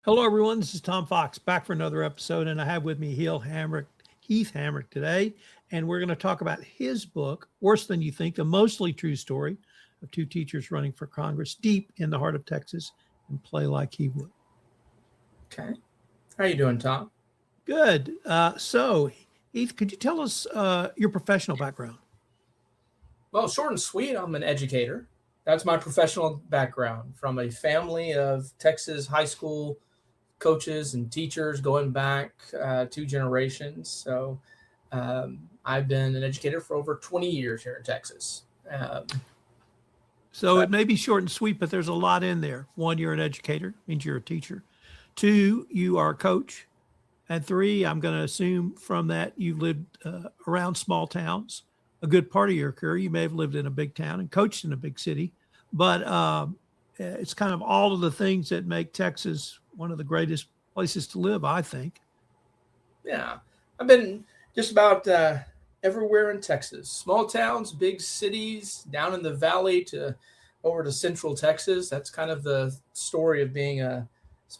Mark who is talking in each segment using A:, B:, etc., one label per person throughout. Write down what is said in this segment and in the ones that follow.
A: Hello, everyone. This is Tom Fox back for another episode, and I have with me Heath Hamrick today, and we're going to talk about his book, Worse Than You Think, the mostly true story of two teachers running for Congress deep in the heart of Texas and play like he would.
B: Okay. How you doing, Tom?
A: Good. Heath, could you tell us your professional background?
B: Well, short and sweet, I'm an educator. That's my professional background from a family of Texas high school coaches and teachers going back two generations. I've been an educator for over 20 years here in Texas. Um,
A: So it may be short and sweet, but there's a lot in there. One, you're an educator, means you're a teacher. Two, you are a coach. And three, I'm going to assume from that you've lived around small towns. A good part of your career, you may have lived in a big town and coached in a big city, but it's kind of all of the things that make Texas one of the greatest places to live, I think.
B: yeah, I've been just about everywhere in Texas, small towns, big cities, down in the valley to over to central Texas. That's kind of the story of being a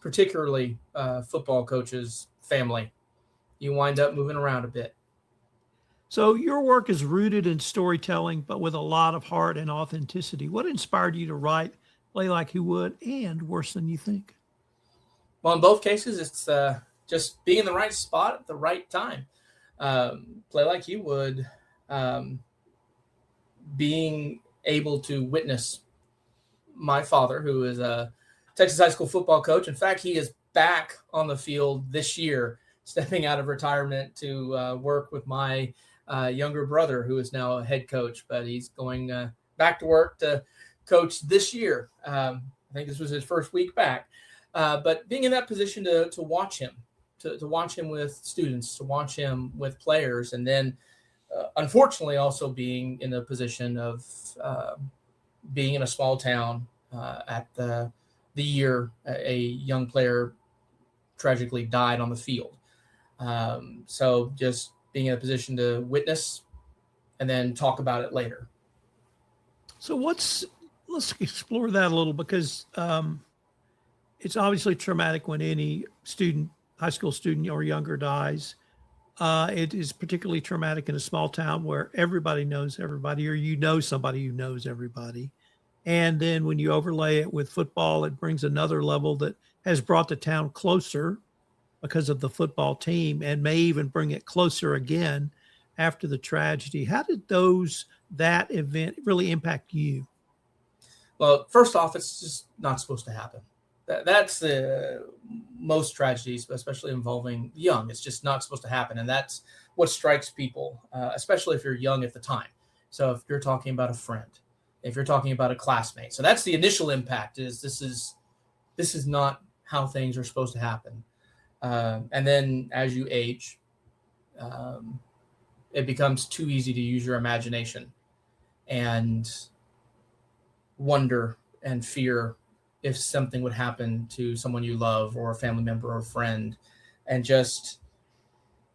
B: particularly football coach's family. You wind up moving around a bit.
A: So your work is rooted in storytelling, but with a lot of heart and authenticity. What inspired you to write Play Like You Would and Worse Than You Think?
B: Well, in both cases, it's just being in the right spot at the right time. Play like you would, um, being able to witness my father, who is a Texas high school football coach. In fact, he is back on the field this year, stepping out of retirement to work with my younger brother, who is now a head coach, but he's going back to work to coach this year. I think this was his first week back. But being in that position to watch him, to watch him with students, to watch him with players, and then unfortunately also being in a position of being in a small town at the year a young player tragically died on the field. So just being in a position to witness and then talk about it later.
A: So let's explore that a little because it's obviously traumatic when any student, high school student or younger dies. It is particularly traumatic in a small town where everybody knows everybody, or you know somebody who knows everybody. And then when you overlay it with football, it brings another level that has brought the town closer because of the football team and may even bring it closer again after the tragedy. How did that event really impact you?
B: Well, first off, it's just not supposed to happen. That's the most tragedies, especially involving young. It's just not supposed to happen, and that's what strikes people, especially if you're young at the time. So if you're talking about a friend, if you're talking about a classmate, so that's the initial impact. Is this is not how things are supposed to happen. And then as you age, um, it becomes too easy to use your imagination and wonder and fear if something would happen to someone you love or a family member or a friend. And just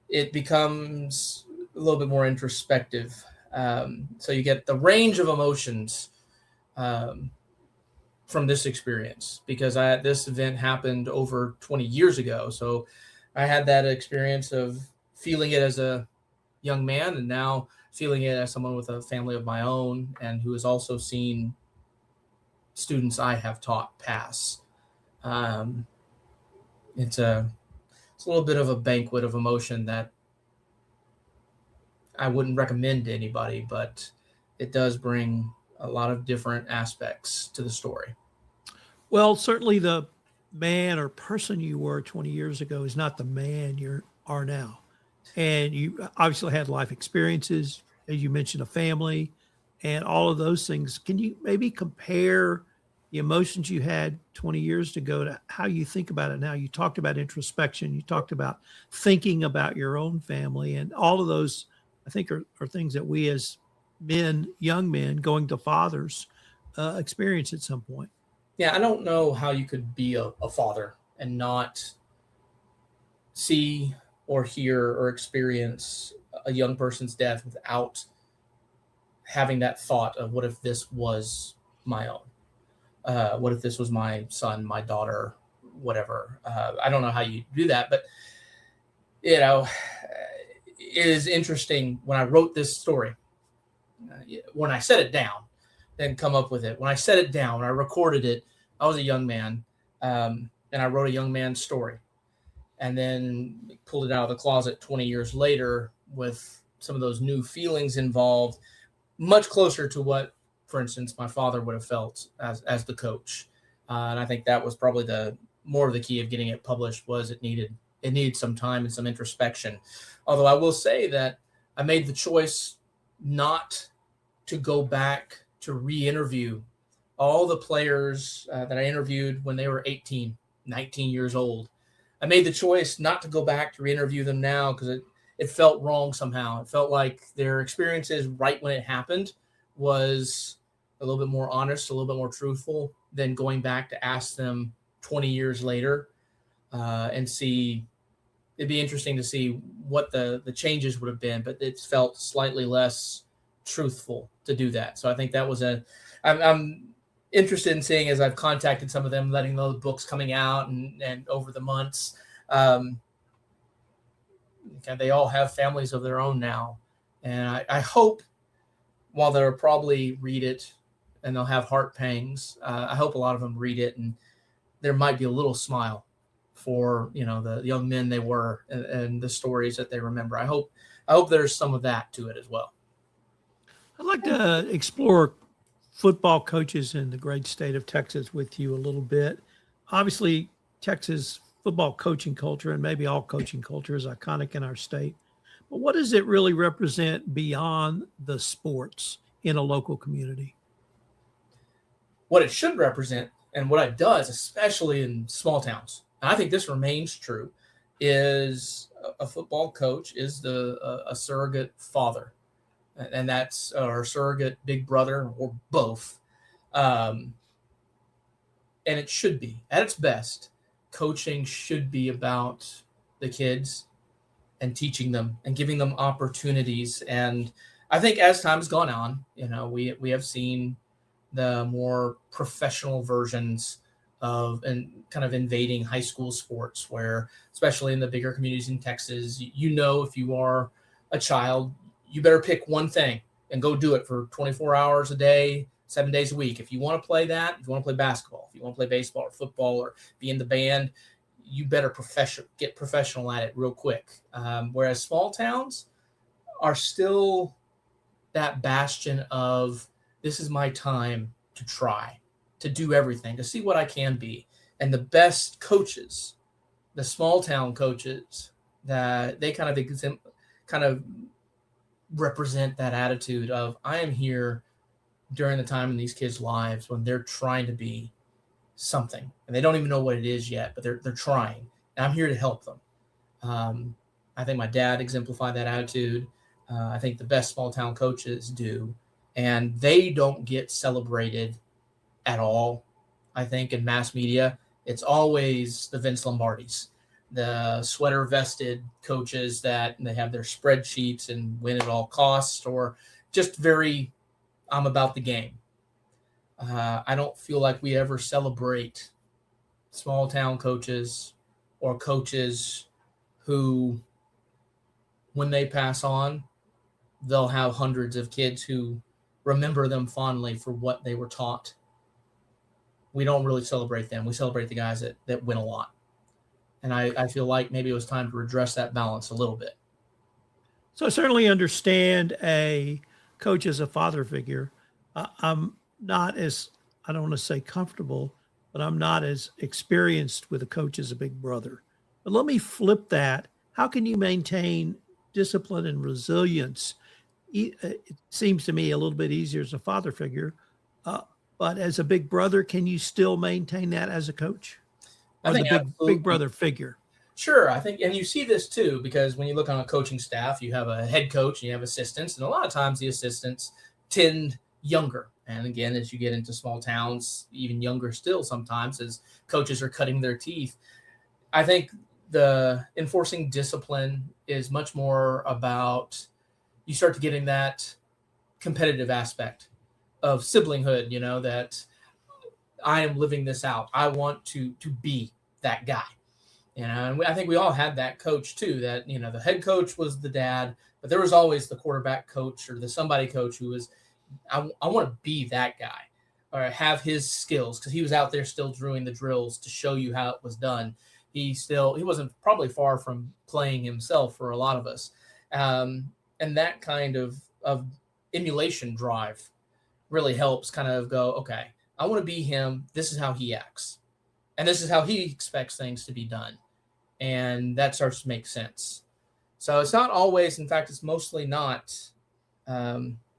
B: it becomes a little bit more introspective. So you get the range of emotions um, from this experience because this event happened over 20 years ago. So I had that experience of feeling it as a young man and now feeling it as someone with a family of my own and who has also seen students I have taught pass. Um, it's a little bit of a banquet of emotion that I wouldn't recommend to anybody, but it does bring a lot of different aspects to the story.
A: Well, certainly the man or person you were 20 years ago is not the man you are now. And you obviously had life experiences, as you mentioned, a family and all of those things. Can you maybe compare the emotions you had 20 years ago to how you think about it now? You talked about introspection, you talked about thinking about your own family, and all of those, I think, are things that we as men, young men going to fathers, experience at some point.
B: Yeah, I don't know how you could be a father and not see or hear or experience a young person's death without having that thought of what if this was my own? What if this was my son, my daughter? whatever. I don't know how you do that, but it is interesting when I wrote this story. When I set it down, then come up with it. When I set it down, when I recorded it, I was a young man, and I wrote a young man's story, and then pulled it out of the closet 20 years later with some of those new feelings involved, much closer to what, for instance, my father would have felt as the coach. And I think that was probably the more of the key of getting it published was it needed some time and some introspection. Although I will say that I made the choice not to go back to re-interview all the players that I interviewed when they were 18, 19 years old. I made the choice not to go back to re-interview them now because it felt wrong somehow. It felt like their experiences right when it happened was a little bit more honest, a little bit more truthful than going back to ask them 20 years later and see. It'd be interesting to see what the changes would have been, but it felt slightly less truthful to do that. So I think that was I'm interested in seeing, as I've contacted some of them, letting those books coming out and over the months. They all have families of their own now. And I hope, while they'll probably read it and they'll have heart pangs, I hope a lot of them read it and there might be a little smile for, the young men they were and the stories that they remember. I hope there's some of that to it as well.
A: I'd like to explore football coaches in the great state of Texas with you a little bit. Obviously, Texas football coaching culture, and maybe all coaching culture, is iconic in our state. But what does it really represent beyond the sports in a local community?
B: What it should represent, and what it does, especially in small towns, and I think this remains true, is a football coach is a surrogate father, and that's our surrogate big brother or both. And it should be, at its best, coaching should be about the kids and teaching them and giving them opportunities. And I think as time's gone on, we have seen the more professional versions of and kind of invading high school sports, where, especially in the bigger communities in Texas, if you are a child, you better pick one thing and go do it for 24 hours a day, 7 days a week. If you want to play that, if you want to play basketball, if you want to play baseball or football or be in the band, you better get professional at it real quick. Whereas small towns are still that bastion of, this is my time to try, to do everything, to see what I can be. And the best coaches, the small town coaches, that they kind of represent that attitude of, I am here during the time in these kids' lives when they're trying to be something and they don't even know what it is yet, but they're trying, and I'm here to help them. I think my dad exemplified that attitude. I think the best small town coaches do, and they don't get celebrated at all. I think in mass media, it's always the Vince Lombardis, the sweater vested coaches that they have their spreadsheets and win at all costs, or just very, I'm about the game. I don't feel like we ever celebrate small town coaches or coaches who, when they pass on, they'll have hundreds of kids who remember them fondly for what they were taught. We don't really celebrate them. We celebrate the guys that win a lot. And I feel like maybe it was time to redress that balance a little bit.
A: So I certainly understand a coach as a father figure. I'm not as, I don't want to say comfortable, but I'm not as experienced with a coach as a big brother. But let me flip that. How can you maintain discipline and resilience? It seems to me a little bit easier as a father figure, but as a big brother, can you still maintain that as a coach? Or
B: I think
A: the big brother figure?
B: Sure, I think, and you see this too, because when you look on a coaching staff, you have a head coach and you have assistants, and a lot of times the assistants tend younger. And again, as you get into small towns, even younger still sometimes, as coaches are cutting their teeth. I think the enforcing discipline is much more about, you start to get in that competitive aspect of siblinghood, that I am living this out. I want to be that guy. And I think we all had that coach too, that, the head coach was the dad, but there was always the quarterback coach or the somebody coach who was, I want to be that guy or have his skills, because he was out there still doing the drills to show you how it was done. He wasn't probably far from playing himself for a lot of us. And that kind of emulation drive really helps kind of go, okay, I want to be him. This is how he acts. And this is how he expects things to be done. And that starts to make sense. So it's not always, in fact, it's mostly not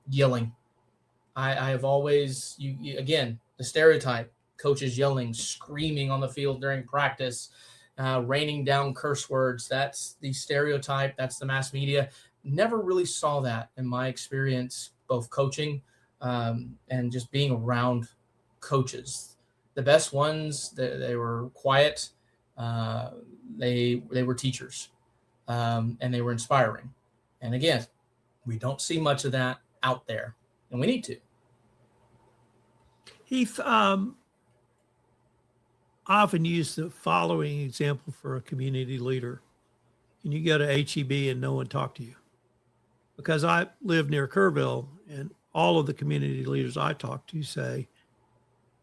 B: yelling. I have always, again, the stereotype, coaches yelling, screaming on the field during practice, raining down curse words. That's the stereotype. That's the mass media. Never really saw that in my experience, both coaching and just being around coaches. The best ones, they were quiet. They were teachers, and they were inspiring. And again, we don't see much of that out there, and we need to.
A: Heath, I often use the following example for a community leader. Can you go to HEB and no one talk to you? Because I live near Kerrville, and all of the community leaders I talk to say,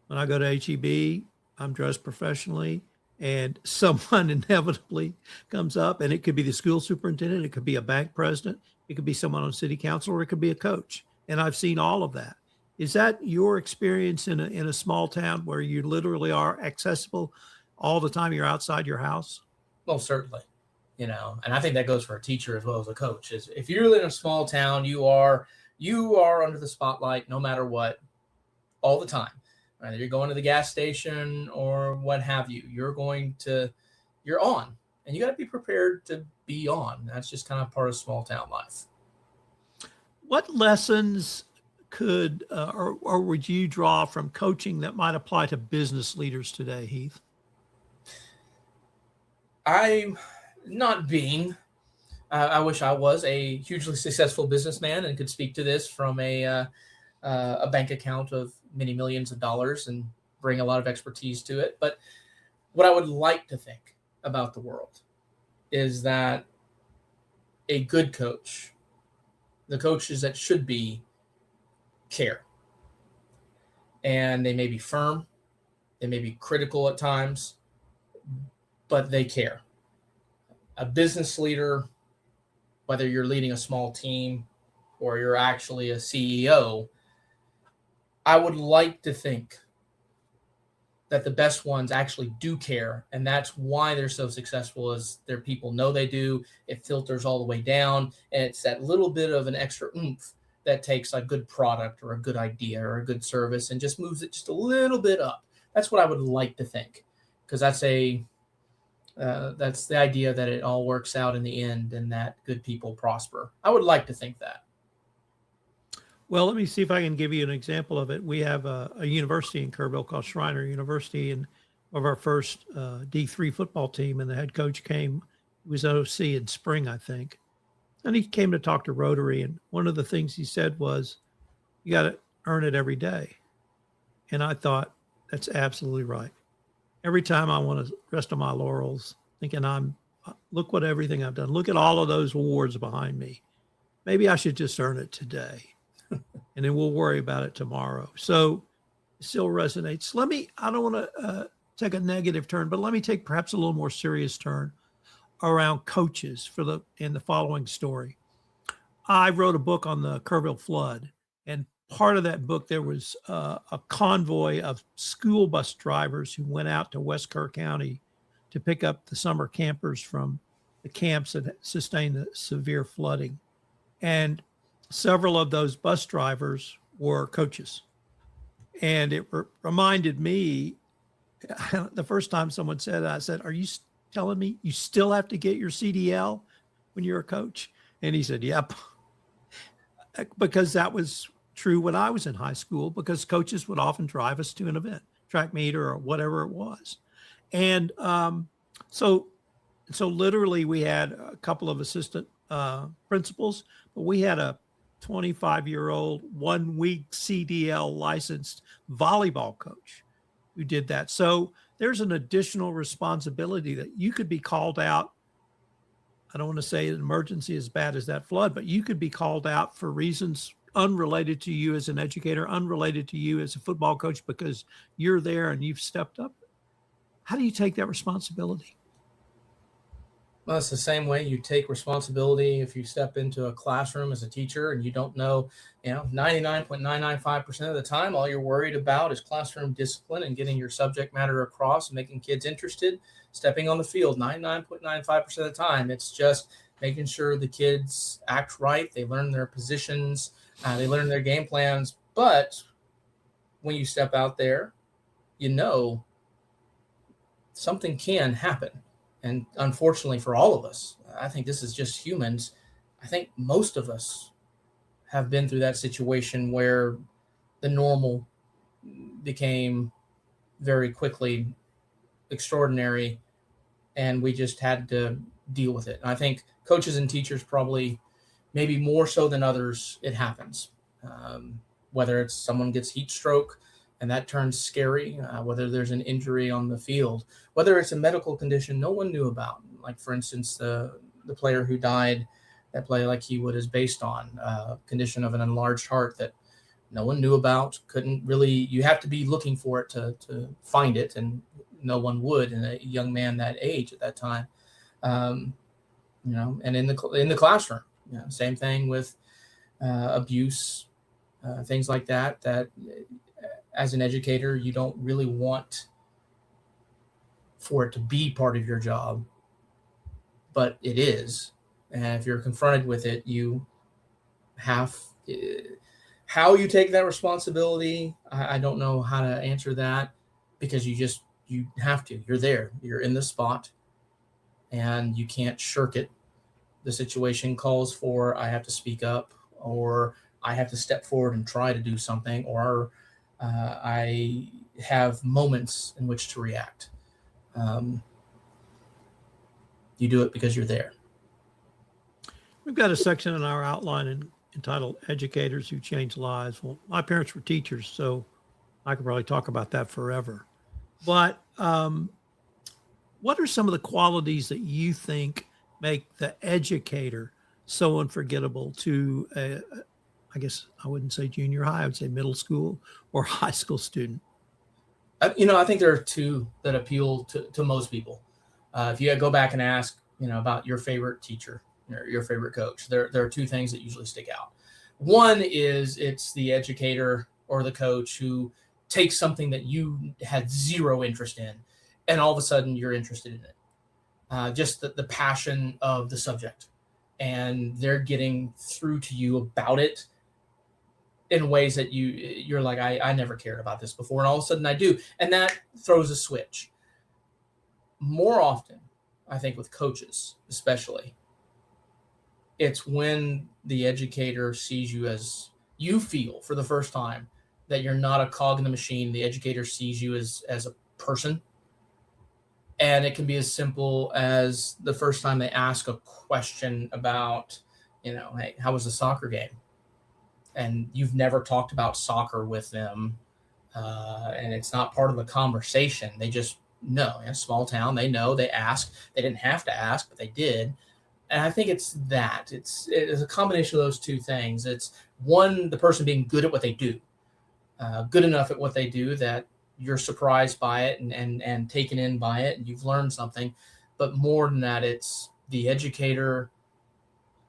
A: when I go to HEB, I'm dressed professionally, and someone inevitably comes up, and it could be the school superintendent, it could be a bank president, it could be someone on city council, or it could be a coach. And I've seen all of that. Is that your experience in a small town where you literally are accessible all the time you're outside your house?
B: Well, certainly, and I think that goes for a teacher as well as a coach. Is if you're in a small town, you are under the spotlight no matter what, all the time. Whether you're going to the gas station or what have you, you're on, and you got to be prepared to be on. That's just kind of part of small town life.
A: What lessons could or would you draw from coaching that might apply to business leaders today, Heath?
B: I'm not being. I wish I was a hugely successful businessman and could speak to this from a bank account of many millions of dollars and bring a lot of expertise to it. But what I would like to think about the world is that a good coach, the coaches that should be, care. And they may be firm, they may be critical at times, but they care. A business leader, whether you're leading a small team or you're actually a CEO, I would like to think that the best ones actually do care. And that's why they're so successful, is their people know they do. It filters all the way down. And it's that little bit of an extra oomph that takes a good product or a good idea or a good service and just moves it just a little bit up. That's what I would like to think, because that's the idea that it all works out in the end and that good people prosper. I would like to think that.
A: Well, let me see if I can give you an example of it. We have a university in Kerrville called Schreiner University, and of our first D3 football team, and the head coach came, he was OC in spring, I think. And he came to talk to Rotary, and one of the things he said was, you got to earn it every day. And I thought, that's absolutely right. Every time I want to rest on my laurels, thinking look what everything I've done. Look at all of those awards behind me. Maybe I should just earn it today, and then we'll worry about it tomorrow. So it still resonates. I don't want to take a negative turn, but let me take perhaps a little more serious turn around coaches in the following story. I wrote a book on the Kerrville flood, and part of that book, there was a convoy of school bus drivers who went out to West Kerr County to pick up the summer campers from the camps that sustained the severe flooding. And several of those bus drivers were coaches. And it reminded me, the first time someone said it, I said, are you telling me you still have to get your CDL when you're a coach? And he said, yep. Because that was true when I was in high school, because coaches would often drive us to an event, track meet or whatever it was. And so literally we had a couple of assistant principals, but we had a 25-year-old 1 week CDL licensed volleyball coach who did that. So there's an additional responsibility that you could be called out. I don't want to say an emergency as bad as that flood, but you could be called out for reasons unrelated to you as an educator, unrelated to you as a football coach, because you're there and you've stepped up. How do you take that responsibility?
B: Well, it's the same way you take responsibility if you step into a classroom as a teacher and you don't know, 99.995% of the time, all you're worried about is classroom discipline and getting your subject matter across and making kids interested. Stepping on the field 99.95% of the time, it's just making sure the kids act right. They learn their positions, they learn their game plans. But when you step out there, something can happen. And unfortunately for all of us, I think this is just humans. I think most of us have been through that situation where the normal became very quickly extraordinary, and we just had to deal with it. And I think coaches and teachers probably, maybe more so than others, it happens. Whether it's someone gets heat stroke and that turns scary, whether there's an injury on the field, whether it's a medical condition no one knew about. Like, for instance, the player who died, that Play Like He Would is based on a condition of an enlarged heart that no one knew about, couldn't really, you have to be looking for it to find it, and no one would in a young man that age at that time. And in the classroom, same thing with abuse, things like that as an educator, you don't really want for it to be part of your job, but it is. And if you're confronted with it, you have, how you take that responsibility, I don't know how to answer that, because you have to. You're there. You're in the spot, and you can't shirk it. The situation calls for, I have to speak up, or I have to step forward and try to do something, or I have moments in which to react. You do it because you're there.
A: We've got a section in our outline entitled Educators Who Change Lives. Well, my parents were teachers, so I could probably talk about that forever. But what are some of the qualities that you think make the educator so unforgettable to, I guess I wouldn't say junior high, I would say middle school or high school student?
B: I think there are two that appeal to most people. If you go back and ask, about your favorite teacher or your favorite coach, there are two things that usually stick out. One is it's the educator or the coach who takes something that you had zero interest in, and all of a sudden you're interested in it. Just the passion of the subject, and they're getting through to you about it in ways that you're like, I never cared about this before, and all of a sudden I do, and that throws a switch. More often, I think with coaches especially, it's when the educator sees you as, you feel for the first time that you're not a cog in the machine. The educator sees you as a person. And it can be as simple as the first time they ask a question about, hey, how was the soccer game? And you've never talked about soccer with them. And it's not part of the conversation. They just know. In a small town, they know, they ask. They didn't have to ask, but they did. And I think it's that. It's a combination of those two things. It's one, the person being good at what they do, good enough at what they do that you're surprised by it and taken in by it, and you've learned something. But more than that, it's the educator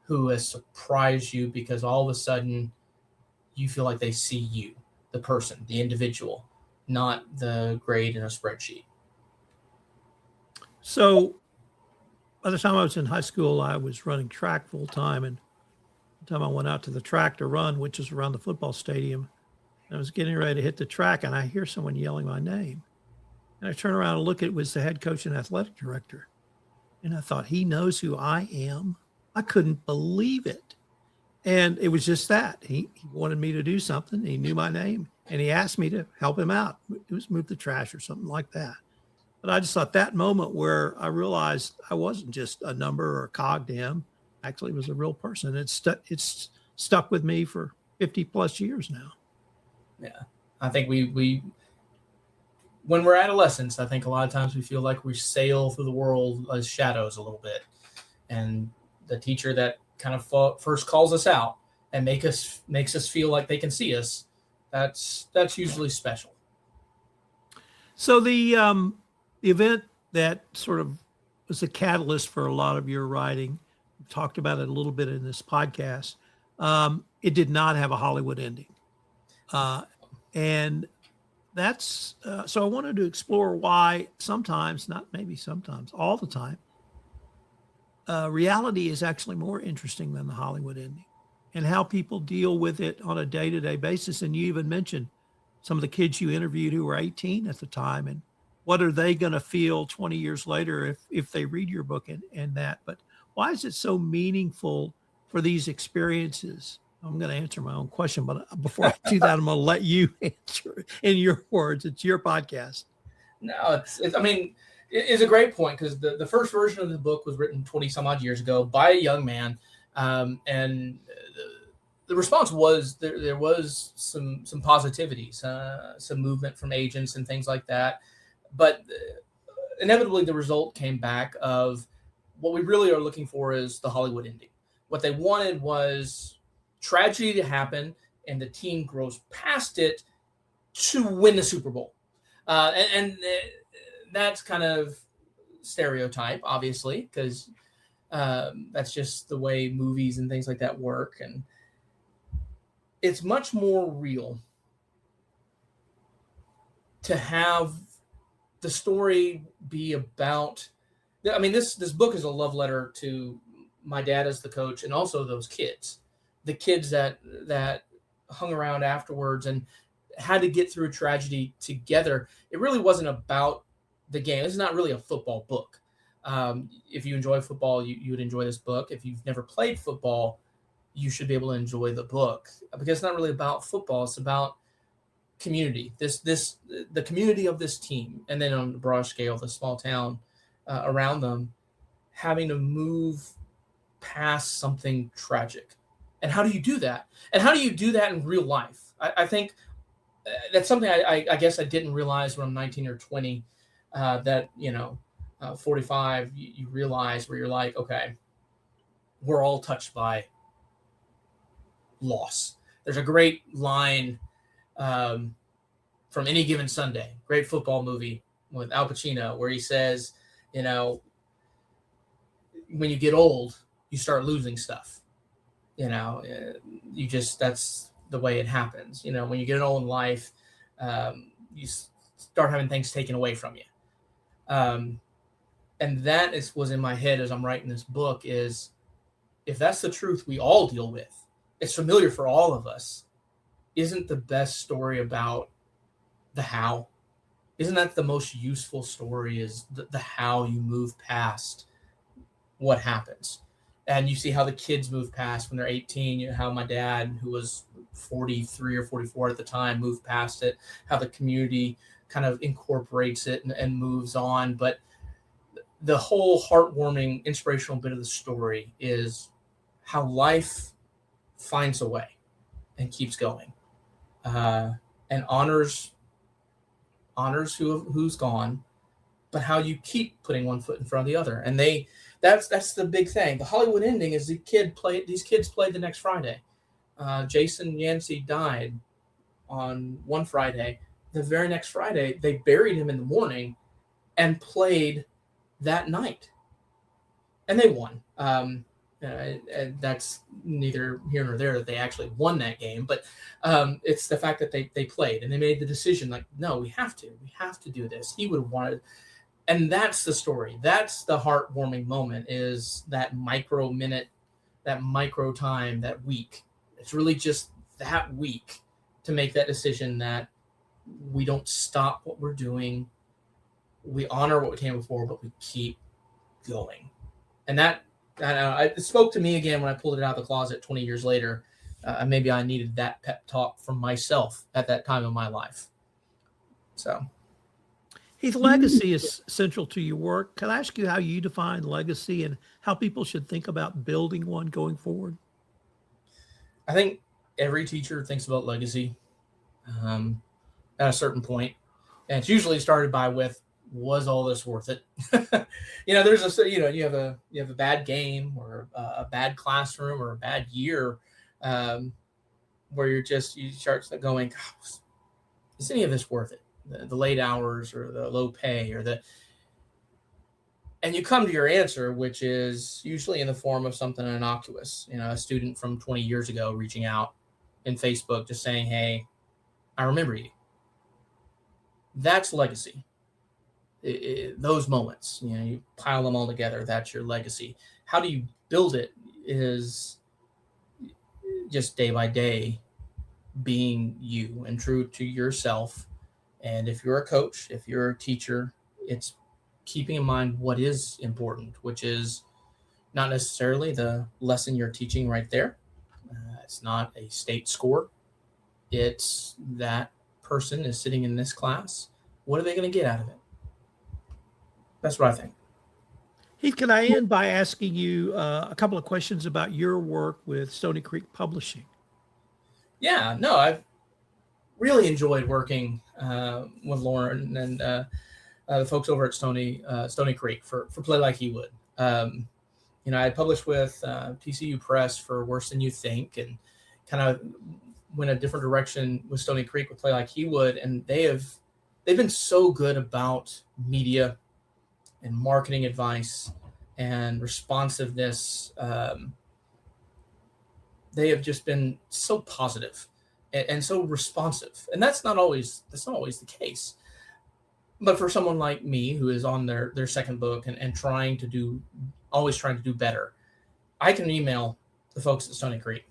B: who has surprised you because all of a sudden you feel like they see you, the person, the individual, not the grade in a spreadsheet.
A: So by the time I was in high school, I was running track full time. And the time I went out to the track to run, which is around the football stadium, I was getting ready to hit the track, and I hear someone yelling my name. And I turn around and look, it was the head coach and athletic director. And I thought, he knows who I am. I couldn't believe it. And it was just that. He wanted me to do something. He knew my name, and he asked me to help him out. It was move the trash or something like that. But I just thought that moment where I realized I wasn't just a number or a cog to him, actually was a real person. It's stuck with me for 50 plus years now.
B: Yeah. I think we when we're adolescents, I think a lot of times we feel like we sail through the world as shadows a little bit. And the teacher that kind of first calls us out and makes us feel like they can see us, that's usually special.
A: So the event that sort of was a catalyst for a lot of your writing, we've talked about it a little bit in this podcast. It did not have a Hollywood ending. And that's so I wanted to explore why sometimes, not maybe sometimes, all the time, reality is actually more interesting than the Hollywood ending, and how people deal with it on a day-to-day basis. And you even mentioned some of the kids you interviewed who were 18 at the time, and what are they going to feel 20 years later if they read your book and that. But why is it so meaningful for these experiences? I'm going to answer my own question, but before I do that, I'm going to let you answer it in your words. It's your podcast.
B: No, I mean, it's a great point, because the first version of the book was written 20 some odd years ago by a young man. And the response was there was some positivities, some movement from agents and things like that. But inevitably, the result came back of what we really are looking for is the Hollywood ending. What they wanted was tragedy to happen, and the team grows past it to win the Super Bowl. And that's kind of stereotype, obviously, because that's just the way movies and things like that work. And it's much more real to have the story be about, I mean, this book is a love letter to my dad as the coach, and also those kids, the kids that hung around afterwards and had to get through tragedy together. It really wasn't about the game. This is not really a football book. If you enjoy football, you would enjoy this book. If you've never played football, you should be able to enjoy the book, because it's not really about football. It's about community, the community of this team. And then on a broad scale, the small town around them, having to move past something tragic. And how do you do that? And how do you do that in real life? I think that's something I guess I didn't realize when I'm 19 or 20, that, 45, you realize where you're like, okay, we're all touched by loss. There's a great line from Any Given Sunday, great football movie with Al Pacino, where he says, when you get old, you start losing stuff. That's the way it happens. When you get old in life, you start having things taken away from you. And that was in my head as I'm writing this book, is if that's the truth we all deal with, it's familiar for all of us. Isn't the best story about the how? Isn't that the most useful story, is the how you move past what happens? And you see how the kids move past when they're 18, how my dad, who was 43 or 44 at the time, moved past it, how the community kind of incorporates it and moves on. But the whole heartwarming, inspirational bit of the story is how life finds a way and keeps going, and honors who's gone, but how you keep putting one foot in front of the other. And that's the big thing. The Hollywood ending is these kids played the next Friday. Jason Yancey died on one Friday. The very next Friday, they buried him in the morning and played that night, and they won. And that's neither here nor there that they actually won that game, but it's the fact that they played and they made the decision, like, no, we have to do this. He would have wanted, and that's the story. That's the heartwarming moment, is that micro minute, that micro time, that week. It's really just that week to make that decision that we don't stop what we're doing. We honor what came before, but we keep going. And that, it spoke to me again when I pulled it out of the closet 20 years later. Maybe I needed that pep talk from myself at that time of my life. So,
A: Heath, legacy is central to your work. Can I ask you how you define legacy and how people should think about building one going forward?
B: I think every teacher thinks about legacy at a certain point. And it's usually started was all this worth it? There's you have a bad game or a bad classroom or a bad year, where you start going, gosh, is any of this worth it? The late hours or the low pay and you come to your answer, which is usually in the form of something innocuous. A student from 20 years ago reaching out in Facebook, just saying, hey, I remember you. That's legacy. Those moments, you pile them all together. That's your legacy. How do you build it is just day by day being you and true to yourself. And if you're a coach, if you're a teacher, it's keeping in mind what is important, which is not necessarily the lesson you're teaching right there. It's not a state score. It's that person is sitting in this class. What are they going to get out of it? That's what I think.
A: Heath, can I end by asking you a couple of questions about your work with Stony Creek Publishing?
B: Yeah, no, I've really enjoyed working with Lauren and the folks over at Stony Creek for Play Like He Would. I published with TCU Press for Worse Than You Think, and kind of went a different direction with Stony Creek with Play Like He Would, and they've been so good about media and marketing advice and responsiveness. They have just been so positive and so responsive, and that's not always the case. But for someone like me who is on their second book and always trying to do better, I can email the folks at Stony Creek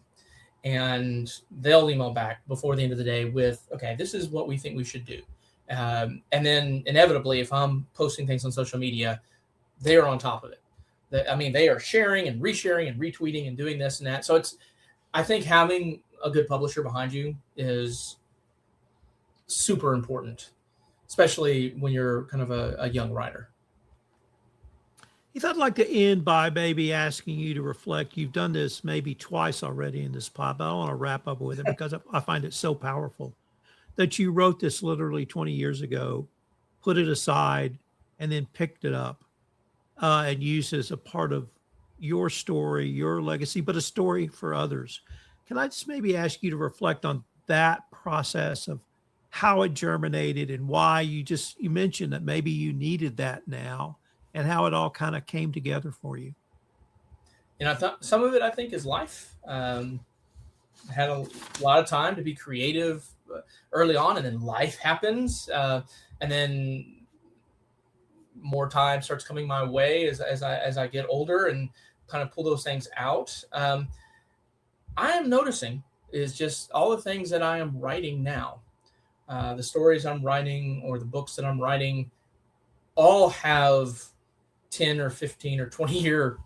B: and they'll email back before the end of the day with, okay, this is what we think we should do. And then inevitably, if I'm posting things on social media, they are on top of it. They are sharing and resharing and retweeting and doing this and that. So I think having a good publisher behind you is super important, especially when you're kind of a young writer.
A: Heath, I'd like to end by maybe asking you to reflect. You've done this maybe twice already in this pod, but I want to wrap up with it because I find it so powerful that you wrote this literally 20 years ago, put it aside, and then picked it up and used it as a part of your story, your legacy, but a story for others. Can I just maybe ask you to reflect on that process of how it germinated and why you mentioned that maybe you needed that now and how it all kind of came together for you?
B: I thought some of it, I think, is life. I had a lot of time to be creative early on, and then life happens. And then more time starts coming my way as I get older and kind of pull those things out. I am noticing is just all the things that I am writing now. The stories I'm writing or the books that I'm writing all have 10 or 15 or 20 year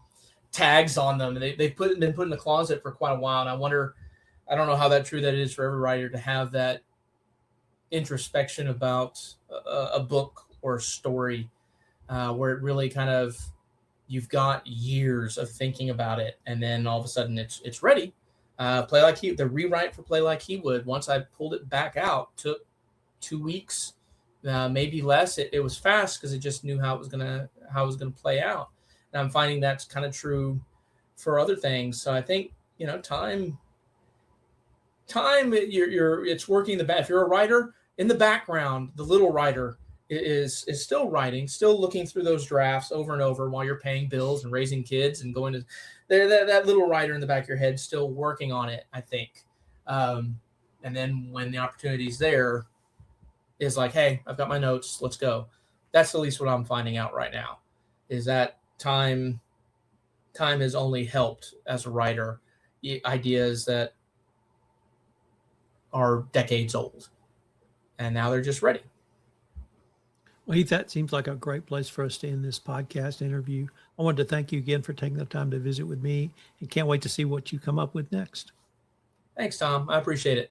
B: tags on them. They've been put in the closet for quite a while. And I don't know how true that is for every writer to have that introspection about a book or a story where it really kind of, you've got years of thinking about it. And then all of a sudden it's ready. The rewrite for Play Like He Would, once I pulled it back out, took 2 weeks, maybe less. It was fast because it just knew how it was gonna play out. And I'm finding that's kind of true for other things. So I think time. It's working if you're a writer in the background, the little writer is still writing, still looking through those drafts over and over while you're paying bills and raising kids and going to that little writer in the back of your head still working on it, I think. And then when the opportunity's there, is like, hey, I've got my notes, let's go. That's at least what I'm finding out right now, is that time has only helped as a writer. Ideas that are decades old, and now they're just ready.
A: Well, Heath, that seems like a great place for us to end this podcast interview. I wanted to thank you again for taking the time to visit with me, and can't wait to see what you come up with next.
B: Thanks, Tom. I appreciate it.